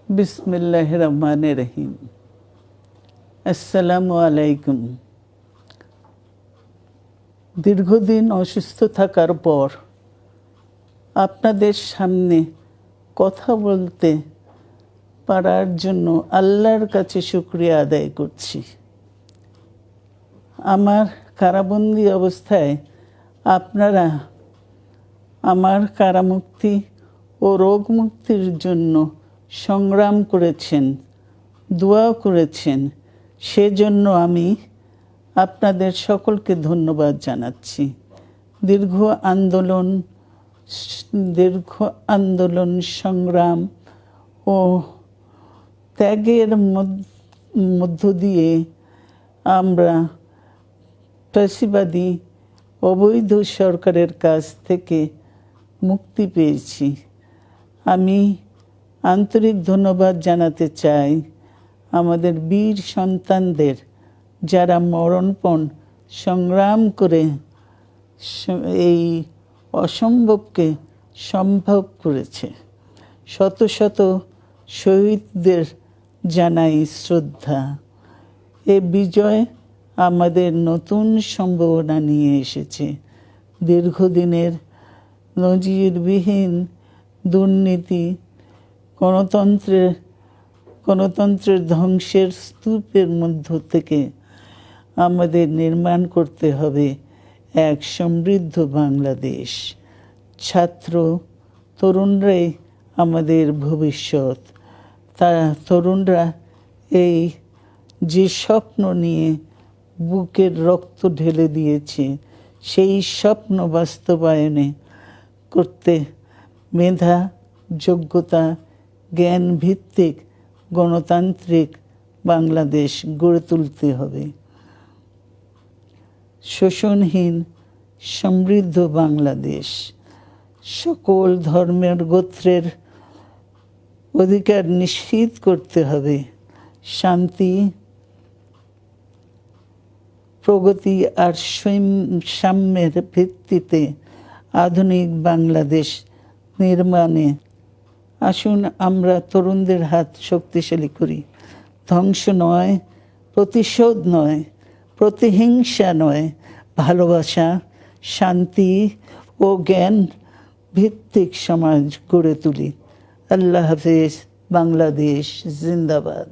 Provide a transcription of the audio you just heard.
বিসমিল্লাহির রহমানির রহিম। আসসালামু আলাইকুম। দীর্ঘদিন অসুস্থ থাকার পর আপনাদের সামনে কথা বলতে পারার জন্য আল্লাহর কাছে শুকরিয়া আদায় করছি। আমার কারাবন্দী অবস্থায় আপনারা আমার কারামুক্তি ও রোগ মুক্তির জন্য সংগ্রাম করেছেন, দোয়া করেছেন। সেজন্য আমি আপনাদের সকলকে ধন্যবাদ জানাচ্ছি। দীর্ঘ আন্দোলন সংগ্রাম ও ত্যাগের মধ্য দিয়ে আমরা ফ্যাসিবাদী অবৈধ সরকারের কাছ থেকে মুক্তি পেয়েছি। আমি আন্তরিক ধন্যবাদ জানাতে চাই আমাদের বীর সন্তানদের, যারা মরণপণ সংগ্রাম করে এই অসম্ভবকে সম্ভব করেছে। শত শত শহীদদের জানাই শ্রদ্ধা। এ বিজয় আমাদের নতুন সম্ভাবনা নিয়ে এসেছে। দীর্ঘদিনের নজিরবিহীন দুর্নীতি, গণতন্ত্রের ধ্বংসের স্তূপের মধ্য থেকে আমাদের নির্মাণ করতে হবে এক সমৃদ্ধ বাংলাদেশ। ছাত্র তরুণরাই আমাদের ভবিষ্যৎ। তরুণরা এই যে স্বপ্ন নিয়ে বুকের রক্ত ঢেলে দিয়েছে, সেই স্বপ্ন বাস্তবায়নে করতে মেধা, যোগ্যতা, জ্ঞান ভিত্তিক গণতান্ত্রিক বাংলাদেশ গড়ে তুলতে হবে। শোষণহীন সমৃদ্ধ বাংলাদেশ। সকল ধর্মের গোত্রের অধিকার নিশ্চিত করতে হবে। শান্তি, প্রগতি আর সাম্যের ভিত্তিতে আধুনিক বাংলাদেশ নির্মাণে আসুন আমরা তরুণদের হাত শক্তিশালী করি। ধ্বংস নয়, প্রতিশোধ নয়, প্রতিহিংসা নয়, ভালোবাসা, শান্তি ও জ্ঞান ভিত্তিক সমাজ গড়ে তুলি। আল্লাহ হাফেজ। বাংলাদেশ জিন্দাবাদ।